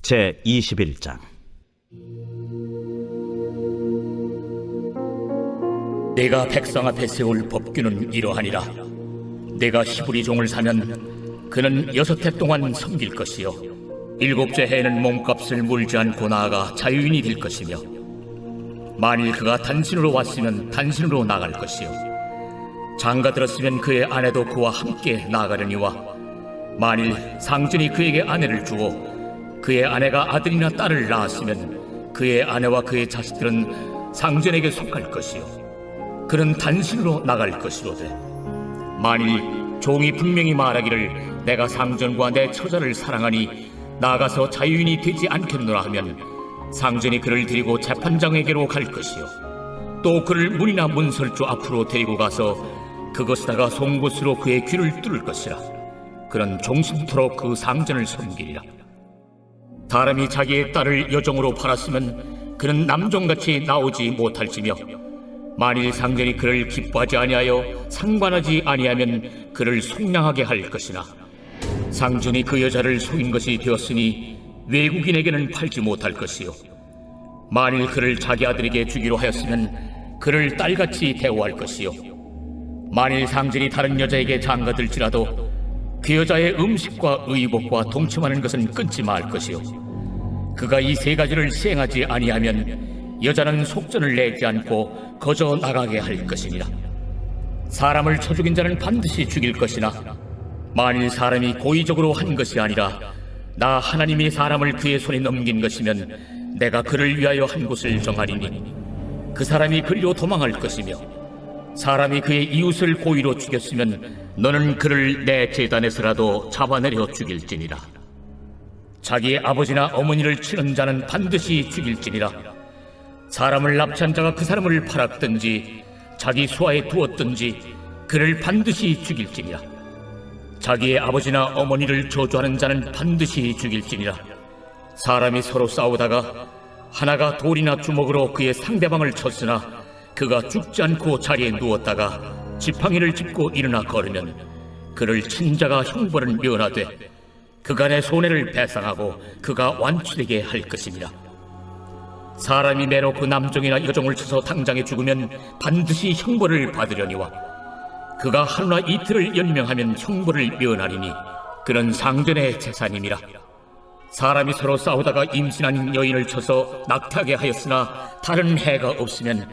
제21장. 내가 백성 앞에 세울 법규는 이러하니라. 내가 히브리 종을 사면 그는 6해 동안 섬길 것이요 7째 해에는 몸값을 물지 않고 나아가 자유인이 될 것이며, 만일 그가 단신으로 왔으면 단신으로 나갈 것이요 장가 들었으면 그의 아내도 그와 함께 나가려니와, 만일 상전이 그에게 아내를 주고 그의 아내가 아들이나 딸을 낳았으면 그의 아내와 그의 자식들은 상전에게 속할 것이요 그는 단신으로 나갈 것이로되, 만일 종이 분명히 말하기를 내가 상전과 내 처자를 사랑하니 나가서 자유인이 되지 않겠노라 하면 상전이 그를 데리고 재판장에게로 갈 것이요 또 그를 문이나 문설주 앞으로 데리고 가서 그것에다가 송곳으로 그의 귀를 뚫을 것이라. 그는 종신토록 그 상전을 섬기리라. 사람이 자기의 딸을 여종으로 팔았으면 그는 남종같이 나오지 못할지며, 만일 상전이 그를 기뻐하지 아니하여 상관하지 아니하면 그를 속량하게 할 것이나, 상전이 그 여자를 속인 것이 되었으니 외국인에게는 팔지 못할 것이요 만일 그를 자기 아들에게 주기로 하였으면 그를 딸같이 대우할 것이요 만일 상전이 다른 여자에게 장가들지라도 그 여자의 음식과 의복과 동침하는 것은 끊지 말 것이요 그가 이 3가지를 시행하지 아니하면 여자는 속전을 내지 않고 거저 나가게 할 것이니라. 사람을 쳐 죽인 자는 반드시 죽일 것이나, 만일 사람이 고의적으로 한 것이 아니라 나 하나님이 사람을 그의 손에 넘긴 것이면 내가 그를 위하여 한 곳을 정하리니 그 사람이 그리로 도망할 것이며, 사람이 그의 이웃을 고의로 죽였으면 너는 그를 내 제단에서라도 잡아내려 죽일지니라. 자기의 아버지나 어머니를 치는 자는 반드시 죽일지니라. 사람을 납치한 자가 그 사람을 팔았든지 자기 수하에 두었든지 그를 반드시 죽일지니라. 자기의 아버지나 어머니를 저주하는 자는 반드시 죽일지니라. 사람이 서로 싸우다가 하나가 돌이나 주먹으로 그의 상대방을 쳤으나 그가 죽지 않고 자리에 누웠다가 지팡이를 짚고 일어나 걸으면 그를 친 자가 형벌을 면하되 그간의 손해를 배상하고 그가 완치되게 할 것이니라. 사람이 매로 그 남종이나 여종을 쳐서 당장에 죽으면 반드시 형벌을 받으려니와, 그가 하루나 이틀을 연명하면 형벌을 면하리니 그는 상전의 재산임이라. 사람이 서로 싸우다가 임신한 여인을 쳐서 낙태하게 하였으나 다른 해가 없으면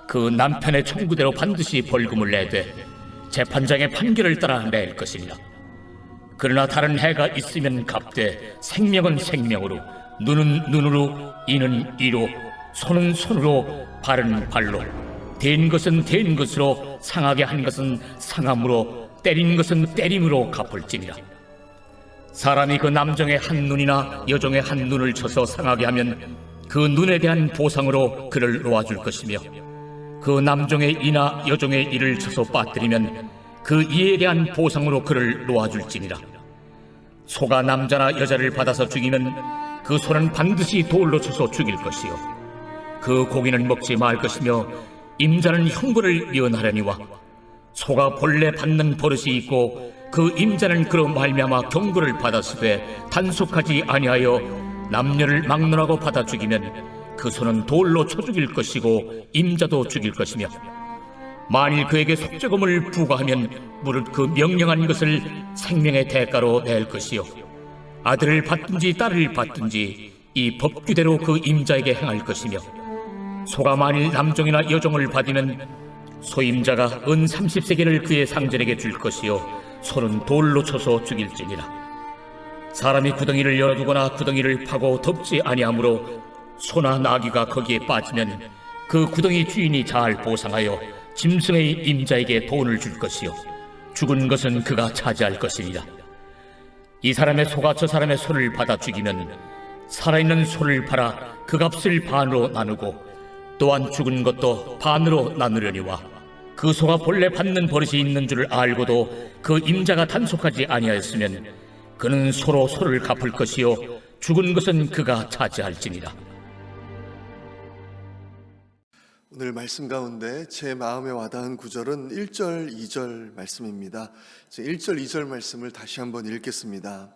그 남편의 청구대로 반드시 벌금을 내되 재판장의 판결을 따라 낼 것이니라. 그러나 다른 해가 있으면 갚되 생명은 생명으로, 눈은 눈으로, 이는 이로, 손은 손으로, 발은 발로, 된 것은 된 것으로, 상하게 한 것은 상함으로, 때린 것은 때림으로 갚을지니라. 사람이 그 남종의 한 눈이나 여종의 한 눈을 쳐서 상하게 하면 그 눈에 대한 보상으로 그를 놓아줄 것이며, 그 남종의 이나 여종의 이를 쳐서 빠뜨리면 그 이에 대한 보상으로 그를 놓아줄지니라. 소가 남자나 여자를 받아서 죽이면 그 소는 반드시 돌로 쳐서 죽일 것이요 그 고기는 먹지 말 것이며 임자는 형벌을 면하려니와, 소가 본래 받는 버릇이 있고 그 임자는 그로 말미암아 경고를 받았으되 단속하지 아니하여 남녀를 막론하고 받아 죽이면 그 소는 돌로 쳐 죽일 것이고 임자도 죽일 것이며, 만일 그에게 속죄금을 부과하면 무릇 그 명령한 것을 생명의 대가로 낼 것이요 아들을 받든지 딸을 받든지 이 법규대로 그 임자에게 행할 것이며, 소가 만일 남종이나 여종을 받으면 소임자가 은 30세겔을 그의 상전에게 줄 것이요 소는 돌로 쳐서 죽일지니라. 사람이 구덩이를 열어두거나 구덩이를 파고 덮지 아니하므로 소나 나귀가 거기에 빠지면 그 구덩이 주인이 잘 보상하여 짐승의 임자에게 돈을 줄 것이요 죽은 것은 그가 차지할 것이니라. 이 사람의 소가 저 사람의 소를 받아 죽이면 살아있는 소를 팔아 그 값을 반으로 나누고 또한 죽은 것도 반으로 나누려니와, 그 소가 본래 받는 버릇이 있는 줄을 알고도 그 임자가 단속하지 아니하였으면 그는 소로 소를 갚을 것이요 죽은 것은 그가 차지할지니라. 오늘 말씀 가운데 제 마음에 와닿은 구절은 1절, 2절 말씀입니다. 1절, 2절 말씀을 다시 한번 읽겠습니다.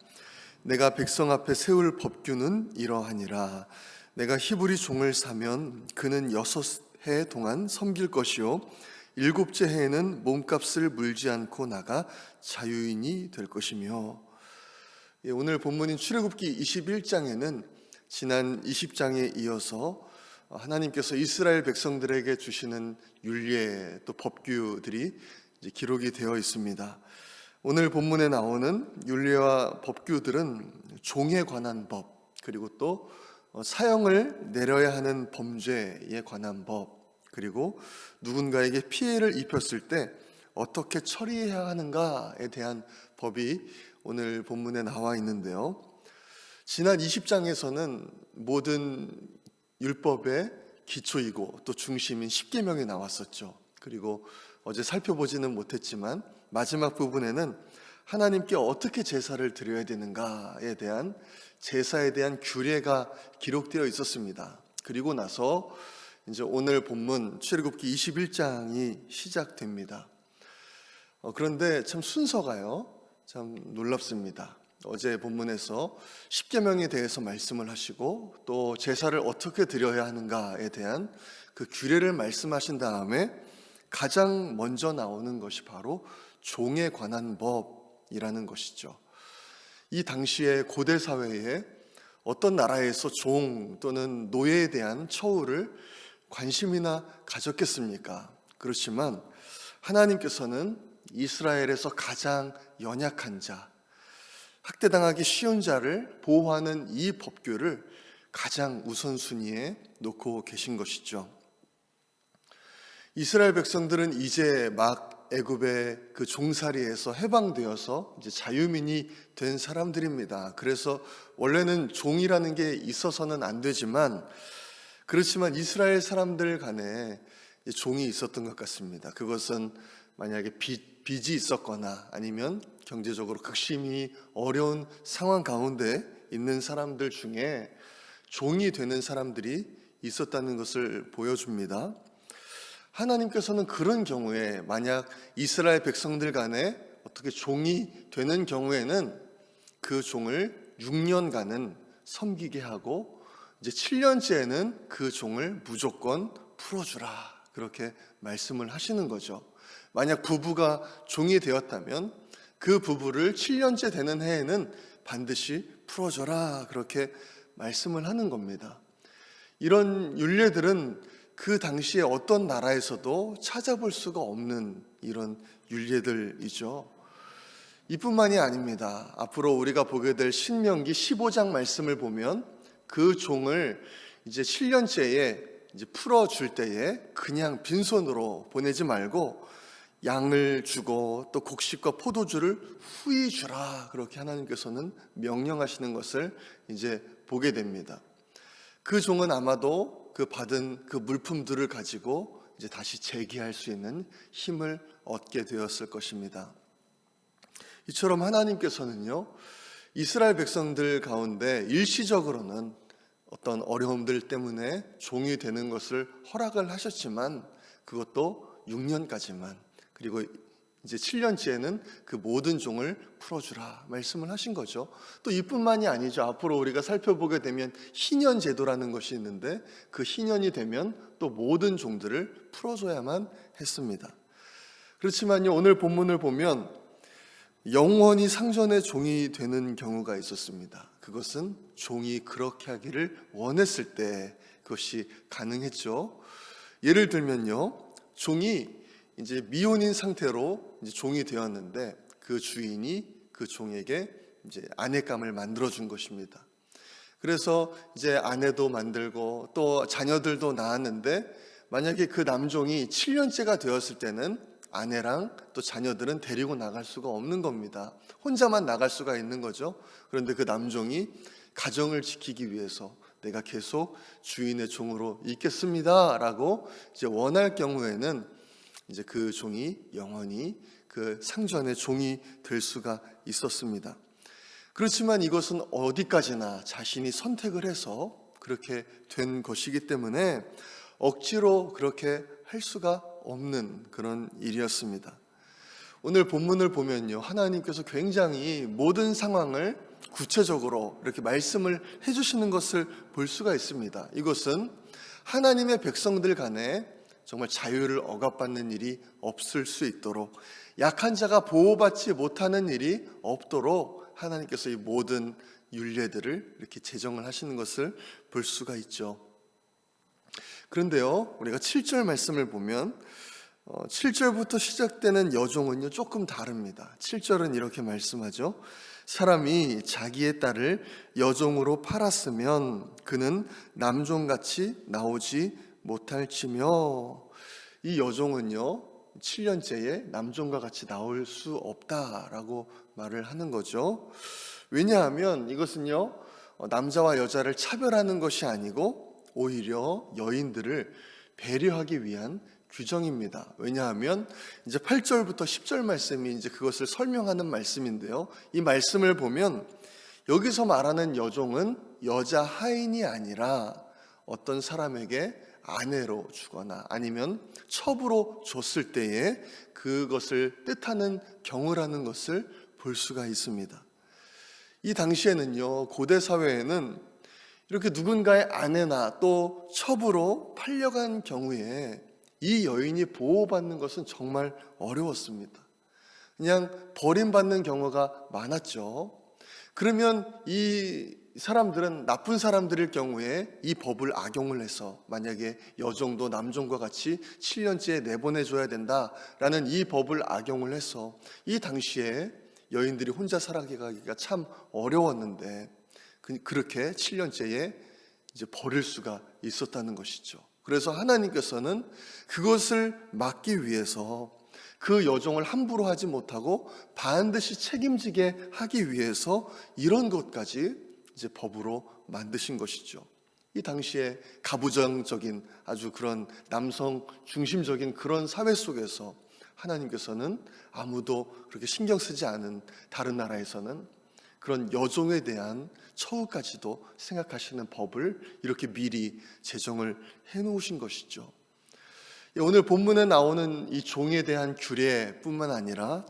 내가 백성 앞에 세울 법규는 이러하니라. 내가 히브리 종을 사면 그는 6해 동안 섬길 것이요 7째 해에는 몸값을 물지 않고 나가 자유인이 될 것이며. 오늘 본문인 출애굽기 21장에는 지난 20장에 이어서 하나님께서 이스라엘 백성들에게 주시는 율례 또 법규들이 이제 기록이 되어 있습니다. 오늘 본문에 나오는 율례와 법규들은 종에 관한 법, 그리고 또 사형을 내려야 하는 범죄에 관한 법, 그리고 누군가에게 피해를 입혔을 때 어떻게 처리해야 하는가에 대한 법이 오늘 본문에 나와 있는데요. 지난 20장에서는 모든 율법의 기초이고 또 중심인 십계명이 나왔었죠. 그리고 어제 살펴보지는 못했지만 마지막 부분에는 하나님께 어떻게 제사를 드려야 되는가에 대한 제사에 대한 규례가 기록되어 있었습니다. 그리고 나서 이제 오늘 본문 출애굽기 21장이 시작됩니다. 그런데 참 순서가요, 참 놀랍습니다. 어제 본문에서 십계명에 대해서 말씀을 하시고 또 제사를 어떻게 드려야 하는가에 대한 그 규례를 말씀하신 다음에 가장 먼저 나오는 것이 바로 종에 관한 법이라는 것이죠. 이 당시에 고대 사회에 어떤 나라에서 종 또는 노예에 대한 처우를 관심이나 가졌겠습니까? 그렇지만 하나님께서는 이스라엘에서 가장 연약한 자, 학대당하기 쉬운 자를 보호하는 이 법규를 가장 우선순위에 놓고 계신 것이죠. 이스라엘 백성들은 이제 막 애굽의 그 종살이에서 해방되어서 이제 자유민이 된 사람들입니다. 그래서 원래는 종이라는 게 있어서는 안 되지만, 그렇지만 이스라엘 사람들 간에 종이 있었던 것 같습니다. 그것은 만약에 빚이 있었거나 아니면 경제적으로 극심히 어려운 상황 가운데 있는 사람들 중에 종이 되는 사람들이 있었다는 것을 보여줍니다. 하나님께서는 그런 경우에 만약 이스라엘 백성들 간에 어떻게 종이 되는 경우에는 그 종을 6년간은 섬기게 하고 이제 7년째에는 그 종을 무조건 풀어주라, 그렇게 말씀을 하시는 거죠. 만약 부부가 종이 되었다면 그 부부를 7년째 되는 해에는 반드시 풀어줘라, 그렇게 말씀을 하는 겁니다. 이런 율례들은 그 당시에 어떤 나라에서도 찾아볼 수가 없는 이런 율례들이죠. 이뿐만이 아닙니다. 앞으로 우리가 보게 될 신명기 15장 말씀을 보면 그 종을 이제 7년째에 이제 풀어줄 때에 그냥 빈손으로 보내지 말고 양을 주고 또 곡식과 포도주를 후히 주라, 그렇게 하나님께서는 명령하시는 것을 이제 보게 됩니다. 그 종은 아마도 그 받은 그 물품들을 가지고 이제 다시 재기할 수 있는 힘을 얻게 되었을 것입니다. 이처럼 하나님께서는요, 이스라엘 백성들 가운데 일시적으로는 어떤 어려움들 때문에 종이 되는 것을 허락을 하셨지만 그것도 6년까지만, 그리고 이제 7년째에는 그 모든 종을 풀어주라 말씀을 하신 거죠. 또 이뿐만이 아니죠. 앞으로 우리가 살펴보게 되면 희년 제도라는 것이 있는데 그 희년이 되면 또 모든 종들을 풀어줘야만 했습니다. 그렇지만요, 오늘 본문을 보면 영원히 상전의 종이 되는 경우가 있었습니다. 그것은 종이 그렇게 하기를 원했을 때 그것이 가능했죠. 예를 들면요, 종이 이제 미혼인 상태로 이제 종이 되었는데 그 주인이 그 종에게 이제 아내감을 만들어 준 것입니다. 그래서 이제 아내도 만들고 또 자녀들도 낳았는데 만약에 그 남종이 7년째가 되었을 때는 아내랑 또 자녀들은 데리고 나갈 수가 없는 겁니다. 혼자만 나갈 수가 있는 거죠. 그런데 그 남종이 가정을 지키기 위해서 내가 계속 주인의 종으로 있겠습니다 라고 이제 원할 경우에는 이제 그 종이 영원히 그 상전의 종이 될 수가 있었습니다. 그렇지만 이것은 어디까지나 자신이 선택을 해서 그렇게 된 것이기 때문에 억지로 그렇게 할 수가 없는 그런 일이었습니다. 오늘 본문을 보면요, 하나님께서 굉장히 모든 상황을 구체적으로 이렇게 말씀을 해주시는 것을 볼 수가 있습니다. 이것은 하나님의 백성들 간에 정말 자유를 억압받는 일이 없을 수 있도록, 약한 자가 보호받지 못하는 일이 없도록 하나님께서 이 모든 율례들을 이렇게 제정을 하시는 것을 볼 수가 있죠. 그런데요, 우리가 7절 말씀을 보면 7절부터 시작되는 여종은요 조금 다릅니다. 7절은 이렇게 말씀하죠. 사람이 자기의 딸을 여종으로 팔았으면 그는 남종같이 나오지 못할지며, 이 여종은요 7년째에 남종과 같이 나올 수 없다라고 말을 하는 거죠. 왜냐하면 이것은요 남자와 여자를 차별하는 것이 아니고 오히려 여인들을 배려하기 위한 규정입니다. 왜냐하면 이제 8절부터 10절 말씀이 이제 그것을 설명하는 말씀인데요. 이 말씀을 보면 여기서 말하는 여종은 여자 하인이 아니라 어떤 사람에게 아내로 주거나 아니면 첩으로 줬을 때에 그것을 뜻하는 경우라는 것을 볼 수가 있습니다. 이 당시에는요, 고대 사회에는 이렇게 누군가의 아내나 또 첩으로 팔려간 경우에 이 여인이 보호받는 것은 정말 어려웠습니다. 그냥 버림받는 경우가 많았죠. 그러면 이 사람들은 나쁜 사람들일 경우에 이 법을 악용을 해서 만약에 여종도 남종과 같이 7년째에 내보내줘야 된다라는 이 법을 악용을 해서 이 당시에 여인들이 혼자 살아가기가 참 어려웠는데 그렇게 7년째에 이제 버릴 수가 있었다는 것이죠. 그래서 하나님께서는 그것을 막기 위해서 그 여종을 함부로 하지 못하고 반드시 책임지게 하기 위해서 이런 것까지 이제 법으로 만드신 것이죠. 이 당시에 가부장적인 아주 그런 남성 중심적인 그런 사회 속에서 하나님께서는 아무도 그렇게 신경 쓰지 않은 다른 나라에서는 그런 여종에 대한 처우까지도 생각하시는 법을 이렇게 미리 제정을 해놓으신 것이죠. 오늘 본문에 나오는 이 종에 대한 규례뿐만 아니라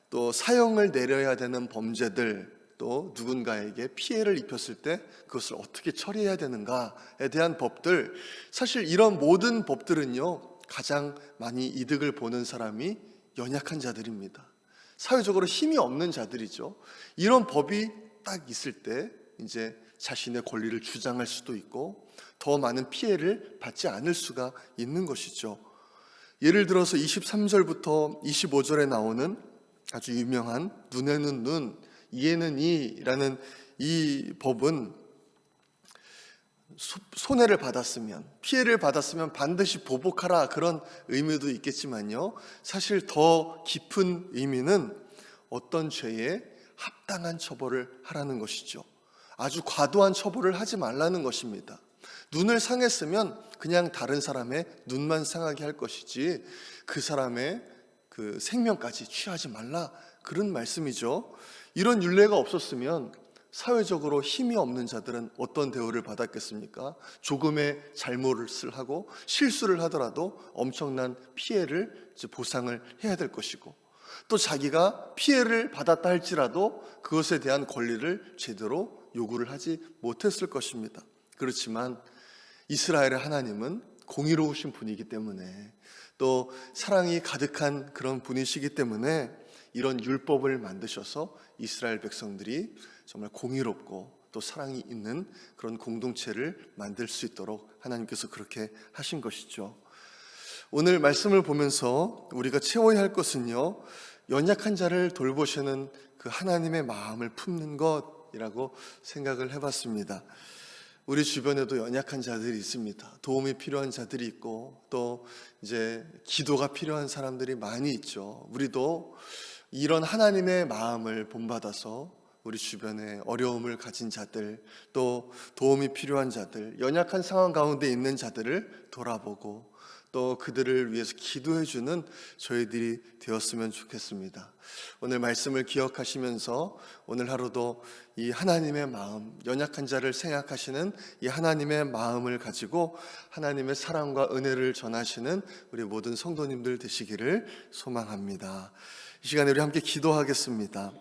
또 사형을 내려야 되는 범죄들, 또 누군가에게 피해를 입혔을 때 그것을 어떻게 처리해야 되는가에 대한 법들, 사실 이런 모든 법들은요 가장 많이 이득을 보는 사람이 연약한 자들입니다. 사회적으로 힘이 없는 자들이죠. 이런 법이 딱 있을 때 이제 자신의 권리를 주장할 수도 있고 더 많은 피해를 받지 않을 수가 있는 것이죠. 예를 들어서 23절부터 25절에 나오는 아주 유명한 눈에는 눈, 이에는 이라는 이 법은 손해를 받았으면, 피해를 받았으면 반드시 보복하라, 그런 의미도 있겠지만요, 사실 더 깊은 의미는 어떤 죄에 합당한 처벌을 하라는 것이죠. 아주 과도한 처벌을 하지 말라는 것입니다. 눈을 상했으면 그냥 다른 사람의 눈만 상하게 할 것이지 그 사람의 그 생명까지 취하지 말라, 그런 말씀이죠. 이런 율례가 없었으면 사회적으로 힘이 없는 자들은 어떤 대우를 받았겠습니까? 조금의 잘못을 하고 실수를 하더라도 엄청난 피해를 보상을 해야 될 것이고, 또 자기가 피해를 받았다 할지라도 그것에 대한 권리를 제대로 요구를 하지 못했을 것입니다. 그렇지만 이스라엘의 하나님은 공의로우신 분이기 때문에, 또 사랑이 가득한 그런 분이시기 때문에 이런 율법을 만드셔서 이스라엘 백성들이 정말 공의롭고 또 사랑이 있는 그런 공동체를 만들 수 있도록 하나님께서 그렇게 하신 것이죠. 오늘 말씀을 보면서 우리가 채워야 할 것은요, 연약한 자를 돌보시는 그 하나님의 마음을 품는 것이라고 생각을 해봤습니다. 우리 주변에도 연약한 자들이 있습니다. 도움이 필요한 자들이 있고 또 이제 기도가 필요한 사람들이 많이 있죠. 우리도 이런 하나님의 마음을 본받아서 우리 주변에 어려움을 가진 자들, 또 도움이 필요한 자들, 연약한 상황 가운데 있는 자들을 돌아보고 또 그들을 위해서 기도해주는 저희들이 되었으면 좋겠습니다. 오늘 말씀을 기억하시면서 오늘 하루도 이 하나님의 마음, 연약한 자를 생각하시는 이 하나님의 마음을 가지고 하나님의 사랑과 은혜를 전하시는 우리 모든 성도님들 되시기를 소망합니다. 이 시간에 우리 함께 기도하겠습니다.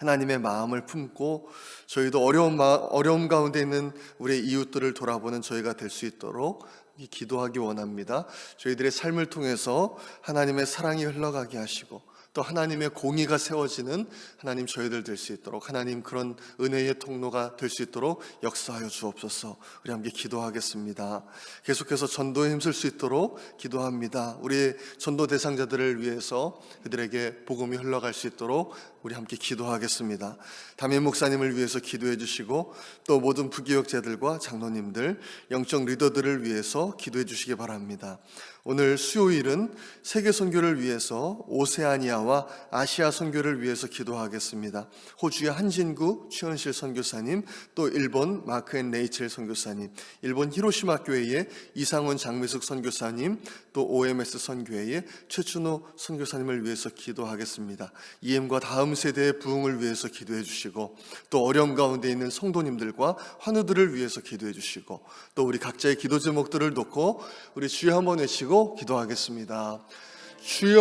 하나님의 마음을 품고 저희도 어려움 가운데 있는 우리의 이웃들을 돌아보는 저희가 될 수 있도록 기도하기 원합니다. 저희들의 삶을 통해서 하나님의 사랑이 흘러가게 하시고 또 하나님의 공의가 세워지는 하나님 저희들 될 수 있도록 하나님 그런 은혜의 통로가 될 수 있도록 역사하여 주옵소서. 우리 함께 기도하겠습니다. 계속해서 전도에 힘쓸 수 있도록 기도합니다. 우리 전도 대상자들을 위해서 그들에게 복음이 흘러갈 수 있도록 우리 함께 기도하겠습니다. 담임 목사님을 위해서 기도해 주시고 또 모든 부교역자들과 장로님들, 영적 리더들을 위해서 기도해 주시기 바랍니다. 오늘 수요일은 세계 선교를 위해서 오세아니아와 아시아 선교를 위해서 기도하겠습니다. 호주의 한진구 최현실 선교사님, 또 일본 마크 앤 레이첼 선교사님, 일본 히로시마 교회의 이상훈 장미숙 선교사님, 또 OMS 선교회의 최춘호 선교사님을 위해서 기도하겠습니다. EM과 다음 세대의 부흥을 위해서 기도해 주시고 또 어려움 가운데 있는 성도님들과 환우들을 위해서 기도해 주시고 또 우리 각자의 기도 제목들을 놓고 우리 주여 한번 외치고 기도하겠습니다. 주여